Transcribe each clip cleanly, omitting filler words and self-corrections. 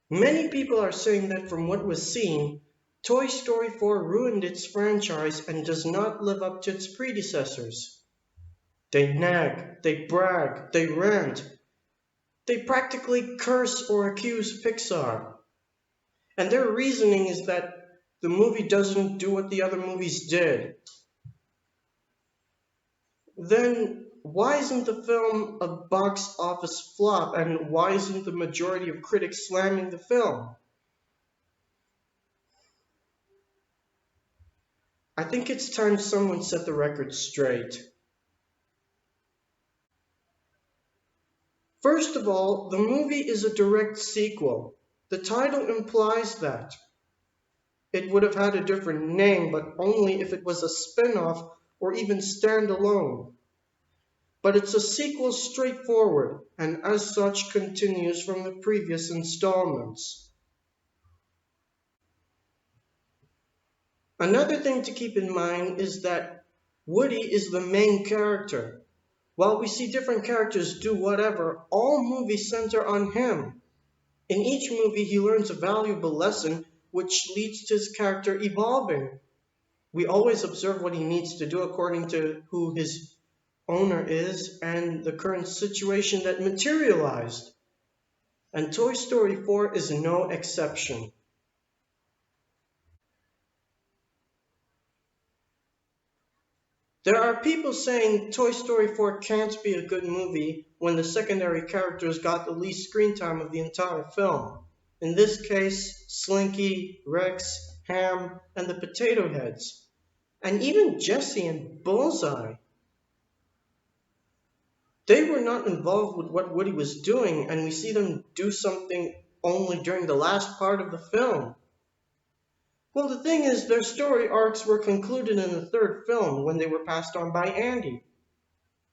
Many people are saying that from what was seen, Toy Story 4 ruined its franchise and does not live up to its predecessors. They nag, they brag, they rant, they practically curse or accuse Pixar. And their reasoning is that the movie doesn't do what the other movies did. Then why isn't the film a box office flop and why isn't the majority of critics slamming the film? I think it's time someone set the record straight. First of all, the movie is a direct sequel. The title implies that. It would have had a different name, but only if it was a spin off or even standalone. But it's a sequel straightforward, and as such continues from the previous installments. Another thing to keep in mind is that Woody is the main character. While we see different characters do whatever, all movies center on him. In each movie, he learns a valuable lesson which leads to his character evolving. We always observe what he needs to do according to who his owner is and the current situation that materialized. And Toy Story 4 is no exception. There are people saying Toy Story 4 can't be a good movie when the secondary characters got the least screen time of the entire film. In this case, Slinky, Rex, Ham, and the Potato Heads. And even Jessie and Bullseye. They were not involved with what Woody was doing, and we see them do something only during the last part of the film. Well, the thing is, their story arcs were concluded in the third film when they were passed on by Andy.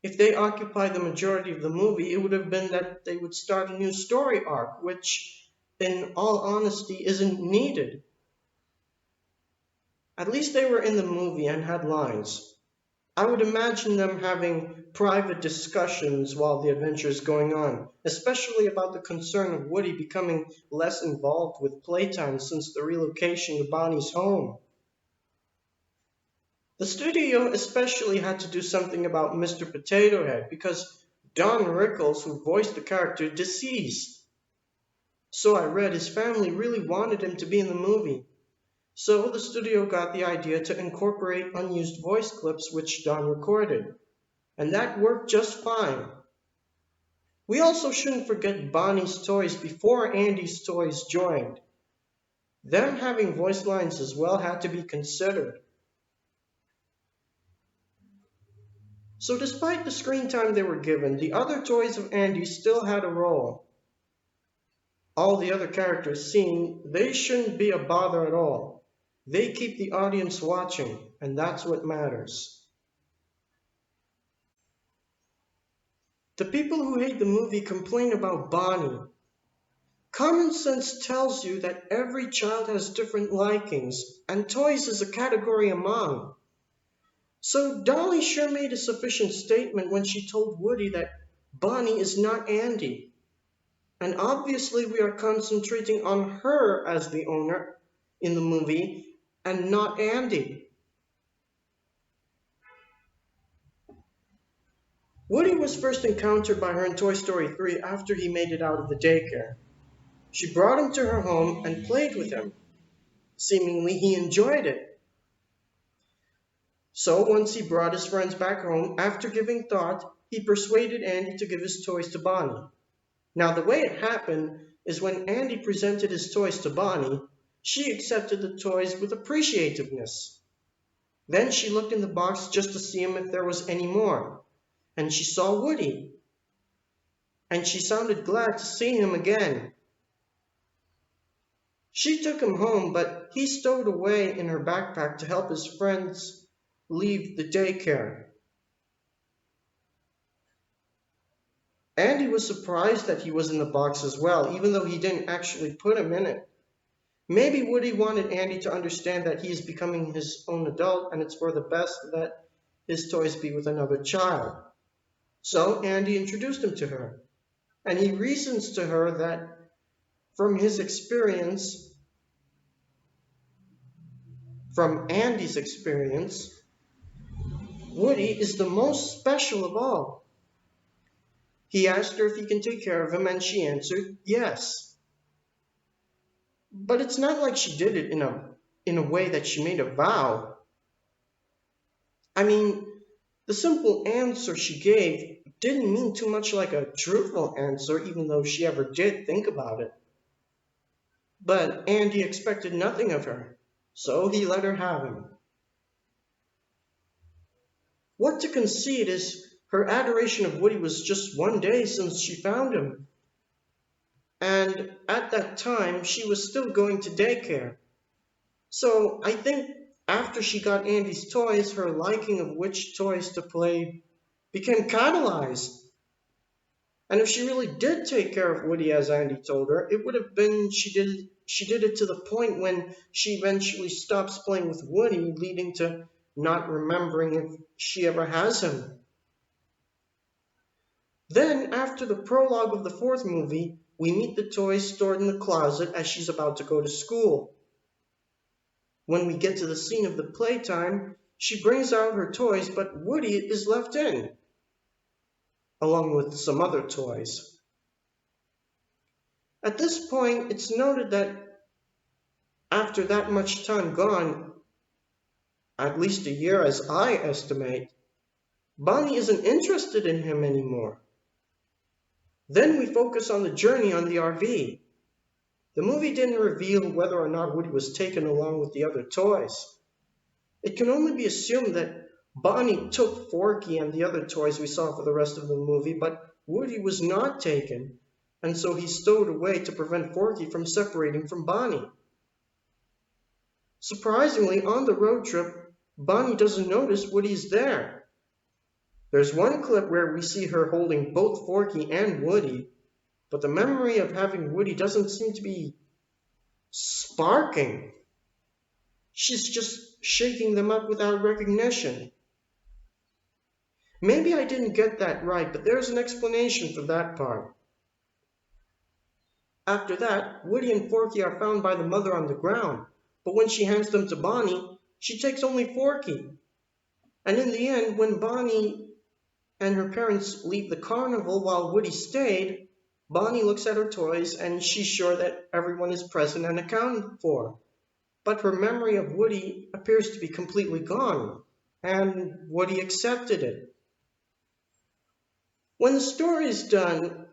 If they occupied the majority of the movie, it would have been that they would start a new story arc, which, in all honesty, isn't needed. At least they were in the movie and had lines. I would imagine them having private discussions while the adventure is going on, especially about the concern of Woody becoming less involved with playtime since the relocation to Bonnie's home. The studio especially had to do something about Mr. Potato Head because Don Rickles, who voiced the character, deceased. So I read his family really wanted him to be in the movie. So the studio got the idea to incorporate unused voice clips which Don recorded, and that worked just fine. We also shouldn't forget Bonnie's toys before Andy's toys joined. Them having voice lines as well had to be considered. So despite the screen time they were given, the other toys of Andy still had a role. All the other characters seen, they shouldn't be a bother at all. They keep the audience watching, and that's what matters. The people who hate the movie complain about Bonnie. Common sense tells you that every child has different likings, and toys is a category among. So Dolly sure made a sufficient statement when she told Woody that Bonnie is not Andy. And obviously we are concentrating on her as the owner in the movie and not Andy. Woody was first encountered by her in Toy Story 3 after he made it out of the daycare. She brought him to her home and played with him. Seemingly he enjoyed it. So once he brought his friends back home, after giving thought, he persuaded Andy to give his toys to Bonnie. Now the way it happened is when Andy presented his toys to Bonnie, she accepted the toys with appreciativeness. Then she looked in the box just to see if there was any more, and she saw Woody. And she sounded glad to see him again. She took him home, but he stowed away in her backpack to help his friends leave the daycare. Andy was surprised that he was in the box as well, even though he didn't actually put him in it. Maybe Woody wanted Andy to understand that he is becoming his own adult and it's for the best that his toys be with another child. So Andy introduced him to her, and he reasons to her that From his experience, from Andy's experience, Woody is the most special of all. He asked her if he can take care of him, and she answered yes. But it's not like she did it in a way that she made a vow. I mean, the simple answer she gave didn't mean too much like a truthful answer, even though she ever did think about it. But Andy expected nothing of her, so he let her have him. What to concede is her adoration of Woody was just one day since she found him. And at that time, she was still going to daycare. So I think after she got Andy's toys, her liking of which toys to play became catalyzed. And if she really did take care of Woody as Andy told her, it would have been she did it to the point when she eventually stops playing with Woody, leading to not remembering if she ever has him. Then, after the prologue of the fourth movie, we meet the toys stored in the closet as she's about to go to school. When we get to the scene of the playtime, she brings out her toys, but Woody is left in, along with some other toys. At this point, it's noted that after that much time gone, at least a year as I estimate, Bonnie isn't interested in him anymore. Then we focus on the journey on the RV. The movie didn't reveal whether or not Woody was taken along with the other toys. It can only be assumed that Bonnie took Forky and the other toys we saw for the rest of the movie, but Woody was not taken, and so he stowed away to prevent Forky from separating from Bonnie. Surprisingly, on the road trip, Bonnie doesn't notice Woody's there. There's one clip where we see her holding both Forky and Woody, but the memory of having Woody doesn't seem to be sparking. She's just shaking them up without recognition. Maybe I didn't get that right, but there's an explanation for that part. After that, Woody and Forky are found by the mother on the ground, but when she hands them to Bonnie, she takes only Forky. And in the end, when Bonnie and her parents leave the carnival while Woody stayed, Bonnie looks at her toys and she's sure that everyone is present and accounted for. But her memory of Woody appears to be completely gone, and Woody accepted it. When the story is done,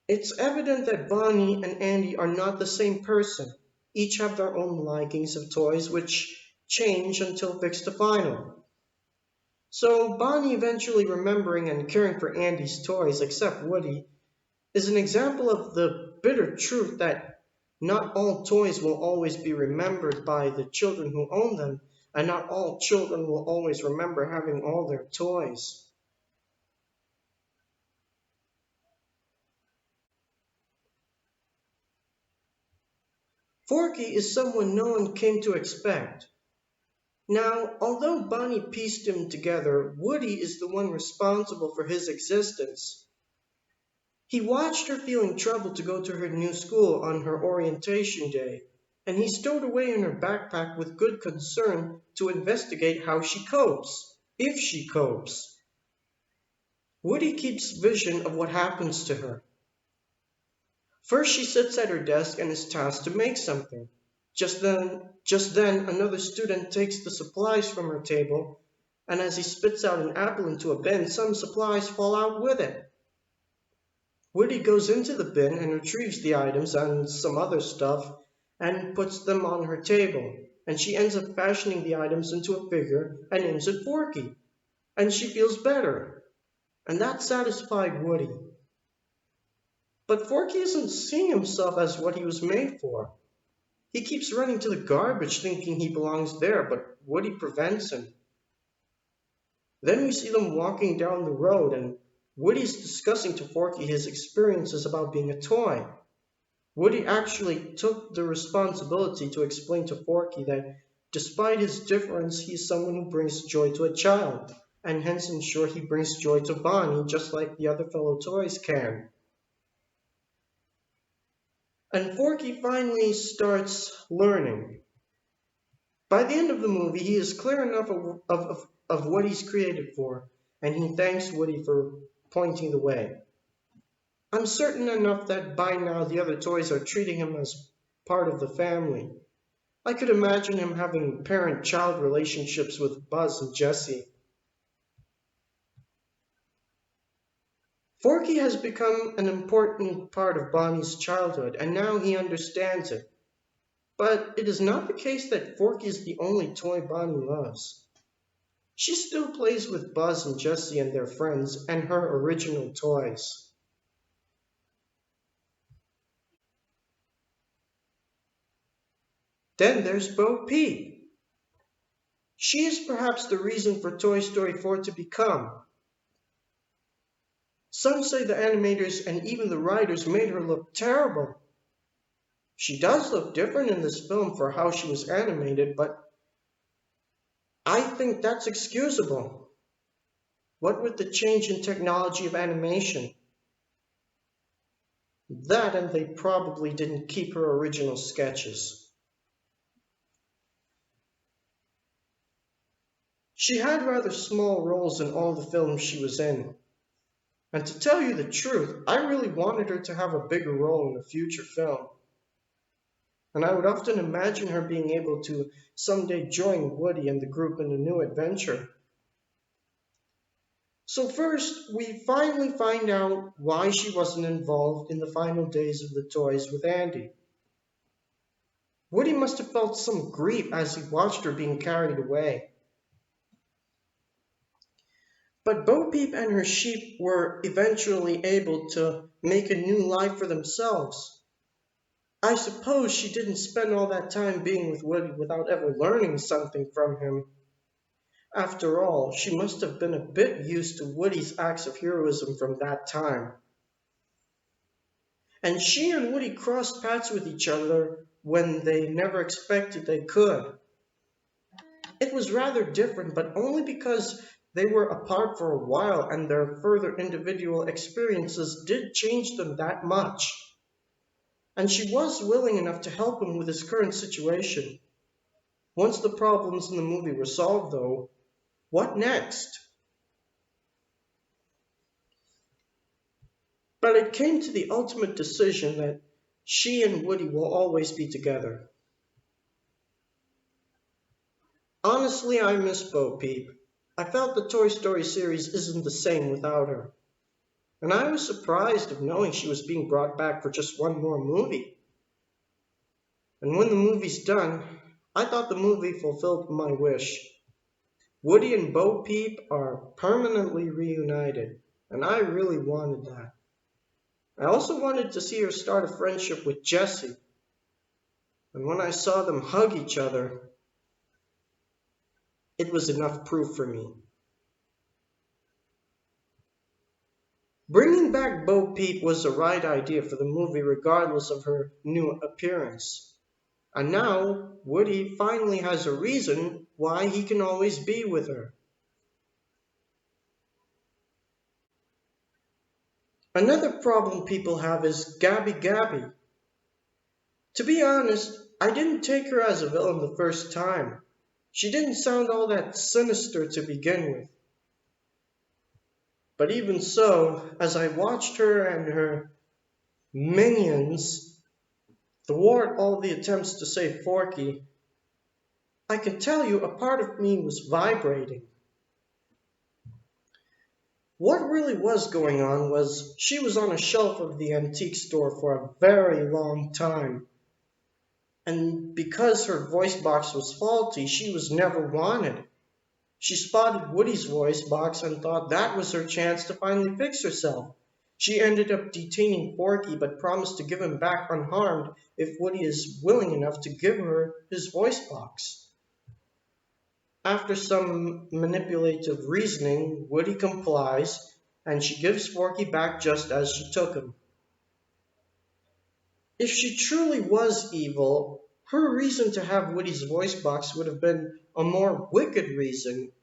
it's evident that Bonnie and Andy are not the same person. Each have their own likings of toys which change until fixed to final. So Bonnie eventually remembering and caring for Andy's toys except Woody is an example of the bitter truth that not all toys will always be remembered by the children who own them, and not all children will always remember having all their toys. Forky is someone no one came to expect. Now, although Bonnie pieced him together, Woody is the one responsible for his existence. He watched her feeling troubled to go to her new school on her orientation day, and he stowed away in her backpack with good concern to investigate how she copes, if she copes. Woody keeps vision of what happens to her. First, she sits at her desk and is tasked to make something. Just then, another student takes the supplies from her table, and as he spits out an apple into a bin, some supplies fall out with it. Woody goes into the bin and retrieves the items and some other stuff and puts them on her table, and she ends up fashioning the items into a figure and names it Forky, and she feels better, and that satisfied Woody. But Forky isn't seeing himself as what he was made for. He keeps running to the garbage thinking he belongs there, but Woody prevents him. Then we see them walking down the road, and Woody's discussing to Forky his experiences about being a toy. Woody actually took the responsibility to explain to Forky that despite his difference, he is someone who brings joy to a child, and hence ensure he brings joy to Bonnie just like the other fellow toys can. And Forky finally starts learning. By the end of the movie, he is clear enough of what he's created for, and he thanks Woody for pointing the way. I'm certain enough that by now the other toys are treating him as part of the family. I could imagine him having parent-child relationships with Buzz and Jessie. Forky has become an important part of Bonnie's childhood, and now he understands it. But it is not the case that Forky is the only toy Bonnie loves. She still plays with Buzz and Jessie and their friends and her original toys. Then there's Bo Peep. She is perhaps the reason for Toy Story 4 to become. Some say the animators and even the writers made her look terrible. She does look different in this film for how she was animated, but I think that's excusable. What with the change in technology of animation? That and they probably didn't keep her original sketches. She had rather small roles in all the films she was in. And to tell you the truth, I really wanted her to have a bigger role in a future film. And I would often imagine her being able to someday join Woody and the group in a new adventure. So first, we finally find out why she wasn't involved in the final days of the toys with Andy. Woody must have felt some grief as he watched her being carried away. But Bo Peep and her sheep were eventually able to make a new life for themselves. I suppose she didn't spend all that time being with Woody without ever learning something from him. After all, she must have been a bit used to Woody's acts of heroism from that time. And she and Woody crossed paths with each other when they never expected they could. It was rather different, but only because they were apart for a while and their further individual experiences did change them that much. And she was willing enough to help him with his current situation. Once the problems in the movie were solved, though, what next? But it came to the ultimate decision that she and Woody will always be together. Honestly, I miss Bo Peep. I felt the Toy Story series isn't the same without her. And I was surprised of knowing she was being brought back for just one more movie. And when the movie's done, I thought the movie fulfilled my wish. Woody and Bo Peep are permanently reunited, and I really wanted that. I also wanted to see her start a friendship with Jessie, and when I saw them hug each other, it was enough proof for me. Bringing back Bo Peep was the right idea for the movie regardless of her new appearance. And now, Woody finally has a reason why he can always be with her. Another problem people have is Gabby Gabby. To be honest, I didn't take her as a villain the first time. She didn't sound all that sinister to begin with. But even so, as I watched her and her minions thwart all the attempts to save Forky, I can tell you a part of me was vibrating. What really was going on was she was on a shelf of the antique store for a very long time. And because her voice box was faulty, she was never wanted. She spotted Woody's voice box and thought that was her chance to finally fix herself. She ended up detaining Forky but promised to give him back unharmed if Woody is willing enough to give her his voice box. After some manipulative reasoning, Woody complies and she gives Forky back just as she took him. If she truly was evil, her reason to have Woody's voice box would have been a more wicked reason,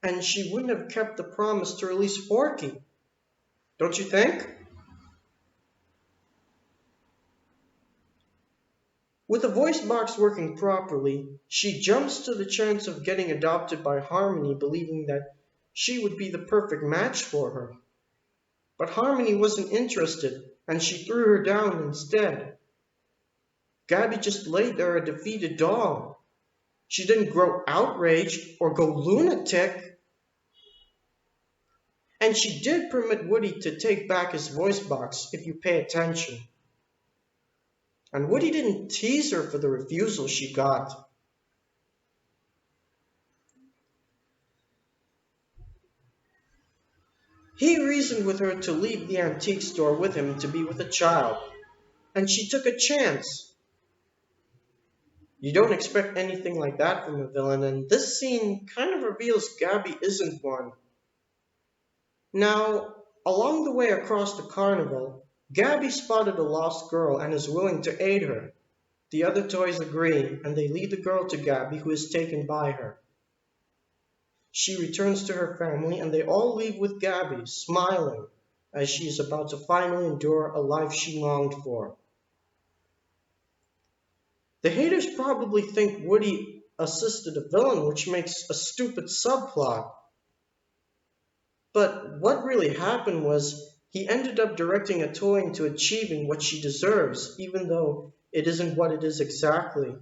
and she wouldn't have kept the promise to release Forky. Don't you think? With the voice box working properly, she jumps to the chance of getting adopted by Harmony, believing that she would be the perfect match for her. But Harmony wasn't interested, and she threw her down instead. Gabby just laid there a defeated doll. She didn't grow outraged or go lunatic. And she did permit Woody to take back his voice box if you pay attention. And Woody didn't tease her for the refusal she got. He reasoned with her to leave the antique store with him to be with a child, and she took a chance. You don't expect anything like that from a villain, and this scene kind of reveals Gabby isn't one. Now, along the way across the carnival, Gabby spotted a lost girl and is willing to aid her. The other toys agree, and they lead the girl to Gabby, who is taken by her. She returns to her family, and they all leave with Gabby, smiling, as she is about to finally endure a life she longed for. The haters probably think Woody assisted a villain, which makes a stupid subplot. But what really happened was he ended up directing a toy into achieving what she deserves, even though it isn't what it is exactly.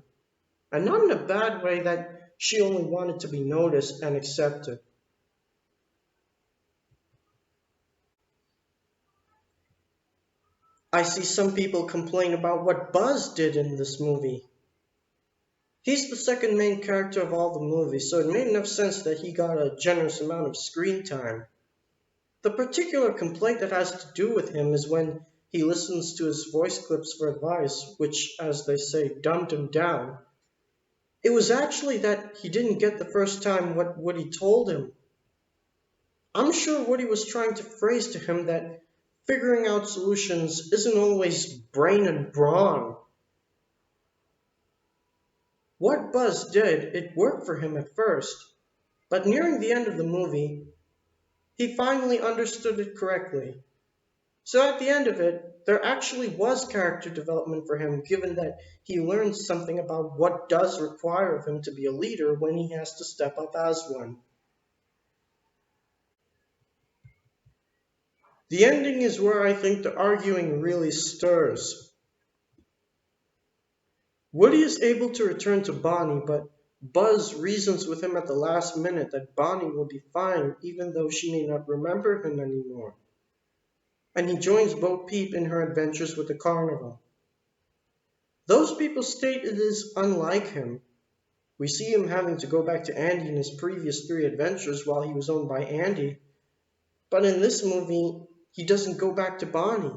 And not in a bad way that she only wanted to be noticed and accepted. I see some people complain about what Buzz did in this movie. He's the second main character of all the movies, so it made enough sense that he got a generous amount of screen time. The particular complaint that has to do with him is when he listens to his voice clips for advice, which, as they say, dumbed him down. It was actually that he didn't get the first time what Woody told him. I'm sure Woody was trying to phrase to him that figuring out solutions isn't always brain and brawn. What Buzz did, it worked for him at first, but nearing the end of the movie, he finally understood it correctly. So at the end of it, there actually was character development for him, given that he learned something about what does require of him to be a leader when he has to step up as one. The ending is where I think the arguing really stirs. Woody is able to return to Bonnie, but Buzz reasons with him at the last minute that Bonnie will be fine even though she may not remember him anymore. And he joins Bo Peep in her adventures with the carnival. Those people state it is unlike him. We see him having to go back to Andy in his previous 3 adventures while he was owned by Andy. But in this movie, he doesn't go back to Bonnie.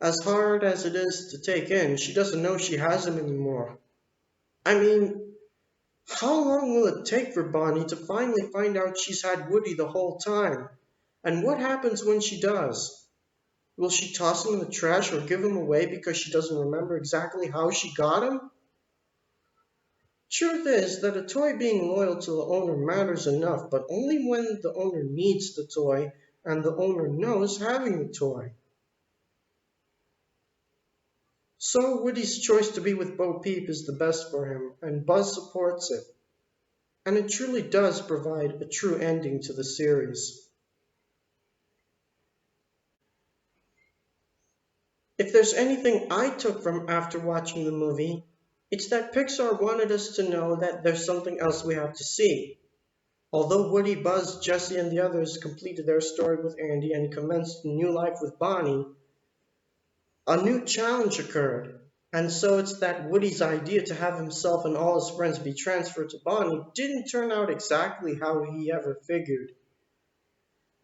As hard as it is to take in, she doesn't know she has him anymore. I mean, how long will it take for Bonnie to finally find out she's had Woody the whole time? And what happens when she does? Will she toss him in the trash or give him away because she doesn't remember exactly how she got him? Truth is that a toy being loyal to the owner matters enough, but only when the owner needs the toy and the owner knows having the toy. So Woody's choice to be with Bo Peep is the best for him, and Buzz supports it. And it truly does provide a true ending to the series. If there's anything I took from after watching the movie, it's that Pixar wanted us to know that there's something else we have to see. Although Woody, Buzz, Jessie, and the others completed their story with Andy and commenced a new life with Bonnie, a new challenge occurred. And so it's that Woody's idea to have himself and all his friends be transferred to Bonnie didn't turn out exactly how he ever figured.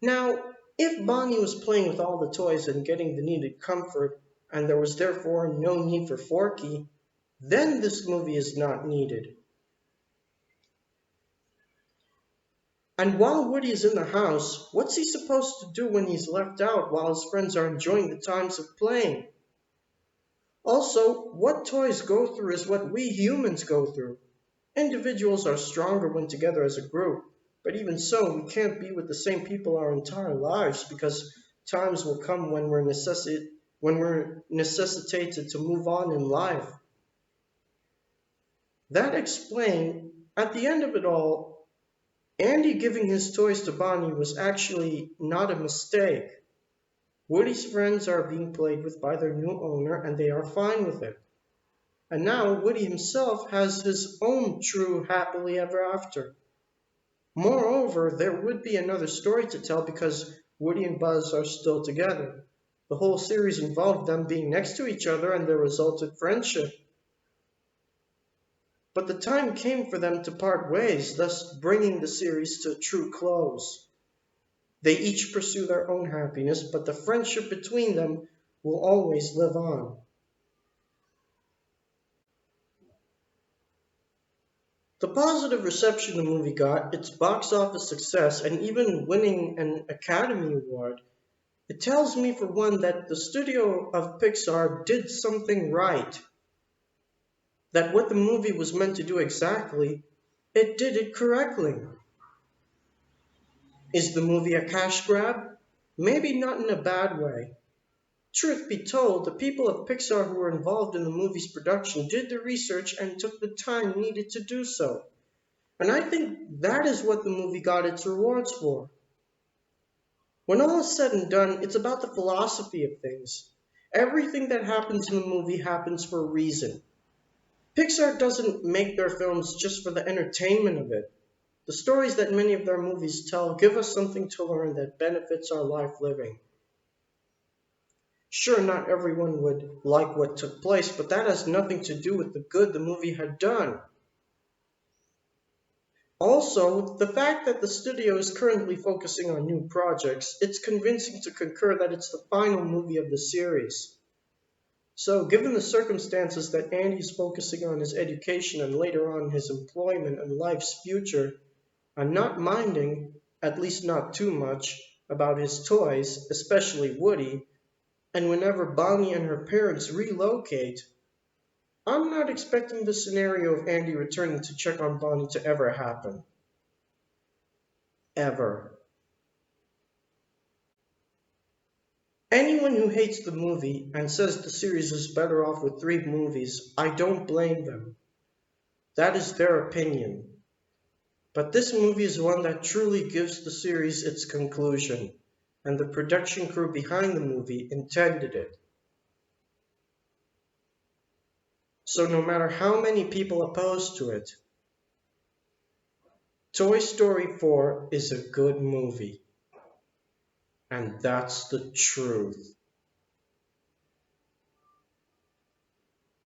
Now, if Bonnie was playing with all the toys and getting the needed comfort, and there was therefore no need for Forky, then this movie is not needed. And while Woody is in the house, what's he supposed to do when he's left out while his friends are enjoying the times of playing? Also, what toys go through is what we humans go through. Individuals are stronger when together as a group, but even so, we can't be with the same people our entire lives because times will come when we're necessitated to move on in life. That explained, at the end of it all, Andy giving his toys to Bonnie was actually not a mistake. Woody's friends are being played with by their new owner and they are fine with it. And now Woody himself has his own true happily ever after. Moreover, there would be another story to tell because Woody and Buzz are still together. The whole series involved them being next to each other and their resulted friendship. But the time came for them to part ways, thus bringing the series to a true close. They each pursue their own happiness, but the friendship between them will always live on. The positive reception the movie got, its box office success, and even winning an Academy Award, it tells me for one that the studio of Pixar did something right. That what the movie was meant to do exactly, it did it correctly. Is the movie a cash grab? Maybe not in a bad way. Truth be told, the people of Pixar who were involved in the movie's production did the research and took the time needed to do so. And I think that is what the movie got its rewards for. When all is said and done, it's about the philosophy of things. Everything that happens in the movie happens for a reason. Pixar doesn't make their films just for the entertainment of it. The stories that many of their movies tell give us something to learn that benefits our life living. Sure, not everyone would like what took place, but that has nothing to do with the good the movie had done. Also, the fact that the studio is currently focusing on new projects, it's convincing to concur that it's the final movie of the series. So, given the circumstances that Andy is focusing on his education and later on his employment and life's future, and not minding, at least not too much, about his toys, especially Woody, and whenever Bonnie and her parents relocate, I'm not expecting the scenario of Andy returning to check on Bonnie to ever happen. Ever. Anyone who hates the movie and says the series is better off with three movies, I don't blame them. That is their opinion. But this movie is one that truly gives the series its conclusion, and the production crew behind the movie intended it. So no matter how many people oppose to it, Toy Story 4 is a good movie. And that's the truth.